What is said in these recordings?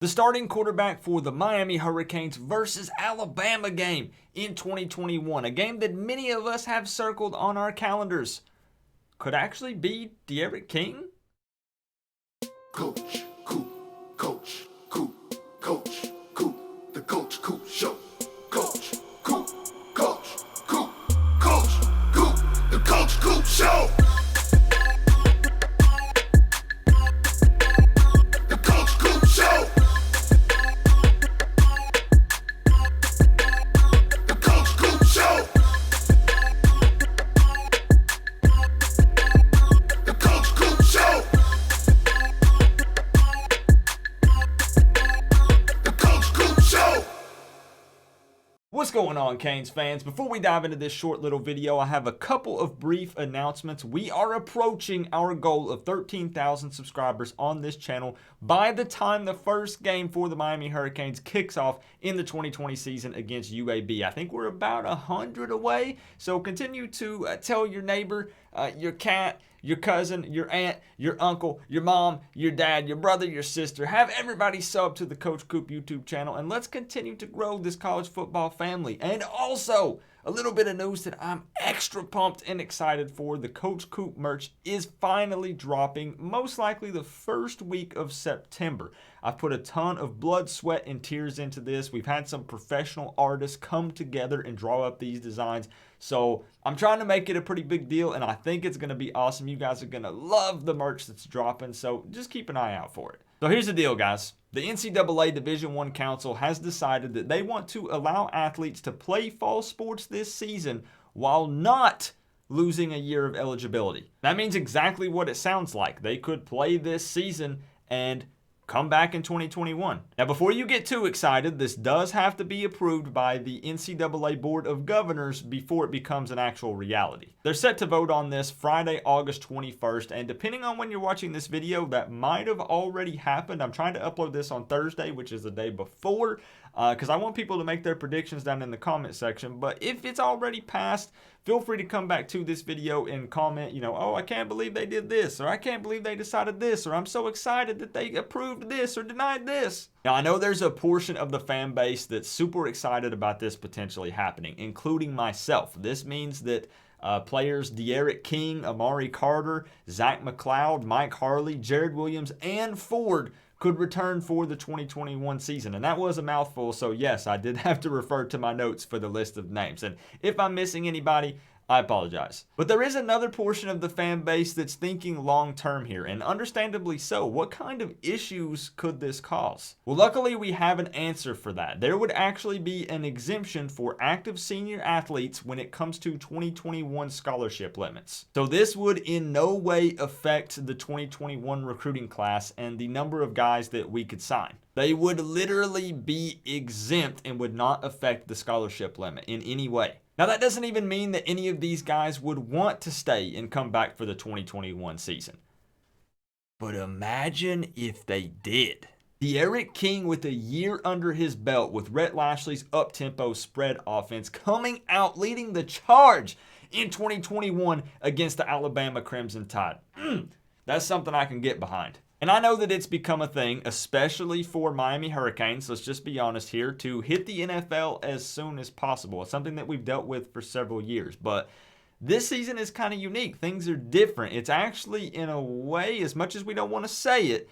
The starting quarterback for the Miami Hurricanes versus Alabama game in 2021, a game that many of us have circled on our calendars, could actually be D'Eriq King? Coach Coop, Coach Coop, Coach Coop, the Coach Coop Show. Coach Coop, Coach Coop, Coach Coop, the Coach Coop Show. The Coach Coop Show. The Coach Coop Show. The Coach Coop Show. What's going on, Canes fans? Before we dive into this short little video, I have a couple of brief announcements. We are approaching our goal of 13,000 subscribers on this channel by the time the first game for the Miami Hurricanes kicks off in the 2020 season against UAB. I think we're about 100 away, so continue to tell your neighbor, your cat, your cousin, your aunt, your uncle, your mom, your dad, your brother, your sister. Have everybody sub to the Coach Coop YouTube channel, and let's continue to grow this college football family. And also, a little bit of news that I'm extra pumped and excited for. The Coach Coop merch is finally dropping, most likely the first week of September. I've put a ton of blood, sweat, and tears into this. We've had some professional artists come together and draw up these designs. So I'm trying to make it a pretty big deal, and I think it's going to be awesome. You guys are going to love the merch that's dropping, so just keep an eye out for it. So here's the deal, guys. The NCAA Division I Council has decided that they want to allow athletes to play fall sports this season while not losing a year of eligibility. That means exactly what it sounds like. They could play this season and come back in 2021. Now, before you get too excited, this does have to be approved by the NCAA Board of Governors before it becomes an actual reality. They're set to vote on this Friday, August 21st, and depending on when you're watching this video, that might have already happened. I'm trying to upload this on Thursday, which is the day before, because I want people to make their predictions down in the comment section. But if it's already passed, feel free to come back to this video and comment, oh, I can't believe they did this, or I can't believe they decided this, or I'm so excited that they approved this or denied this. Now, I know there's a portion of the fan base that's super excited about this potentially happening, including myself. This means that players D'Eriq King, Amari Carter, Zach McLeod, Mike Harley, Jared Williams, and Ford could return for the 2021 season. And that was a mouthful, so yes, I did have to refer to my notes for the list of names. And if I'm missing anybody, I apologize. But there is another portion of the fan base that's thinking long-term here, and understandably so. What kind of issues could this cause? Well, luckily we have an answer for that. There would actually be an exemption for active senior athletes when it comes to 2021 scholarship limits. So this would in no way affect the 2021 recruiting class and the number of guys that we could sign. They would literally be exempt and would not affect the scholarship limit in any way. Now, that doesn't even mean that any of these guys would want to stay and come back for the 2021 season. But imagine if they did. D'Eriq King, with a year under his belt with Rhett Lashley's up-tempo spread offense, coming out leading the charge in 2021 against the Alabama Crimson Tide. That's something I can get behind. And I know that it's become a thing, especially for Miami Hurricanes, let's just be honest here, to hit the NFL as soon as possible. It's something that we've dealt with for several years. But this season is kind of unique. Things are different. It's actually, in a way, as much as we don't want to say it,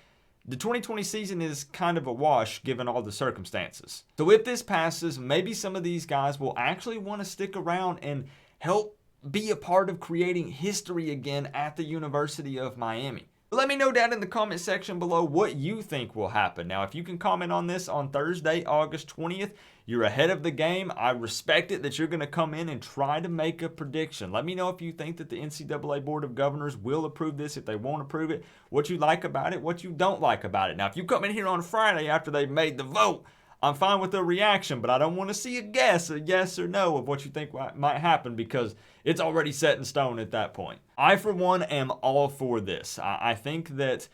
the 2020 season is kind of a wash given all the circumstances. So if this passes, maybe some of these guys will actually want to stick around and help be a part of creating history again at the University of Miami. Let me know down in the comment section below what you think will happen. Now, if you can comment on this on Thursday, August 20th, you're ahead of the game. I respect it that you're going to come in and try to make a prediction. Let me know if you think that the NCAA Board of Governors will approve this, if they won't approve it, what you like about it, what you don't like about it. Now, if you come in here on Friday after they've made the vote, I'm fine with the reaction, but I don't want to see a guess, a yes or no of what you think might happen, because it's already set in stone at that point. I, for one, am all for this. I think that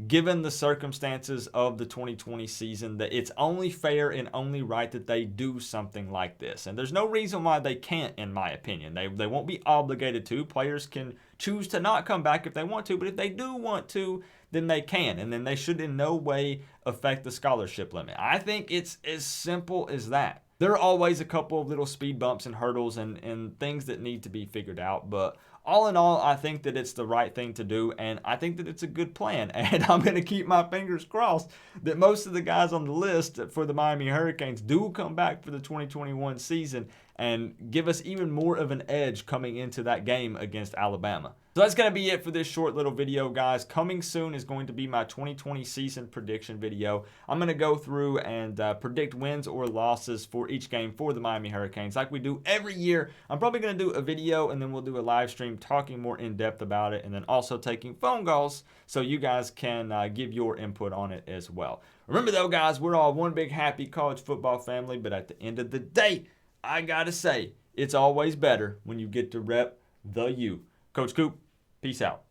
given the circumstances of the 2020 season, that it's only fair and only right that they do something like this. And there's no reason why they can't, in my opinion. They won't be obligated to. Players can choose to not come back if they want to, but if they do want to, then they can. And then they should in no way affect the scholarship limit. I think it's as simple as that. There are always a couple of little speed bumps and hurdles and things that need to be figured out, but all in all, I think that it's the right thing to do, and I think that it's a good plan. And I'm going to keep my fingers crossed that most of the guys on the list for the Miami Hurricanes do come back for the 2021 season and give us even more of an edge coming into that game against Alabama. So that's going to be it for this short little video, guys. Coming soon is going to be my 2020 season prediction video. I'm going to go through and predict wins or losses for each game for the Miami Hurricanes like we do every year. I'm probably going to do a video and then we'll do a live stream talking more in depth about it, and then also taking phone calls so you guys can give your input on it as well. Remember though, guys, we're all one big happy college football family, but at the end of the day, I got to say, it's always better when you get to rep the U. Coach Coop, peace out.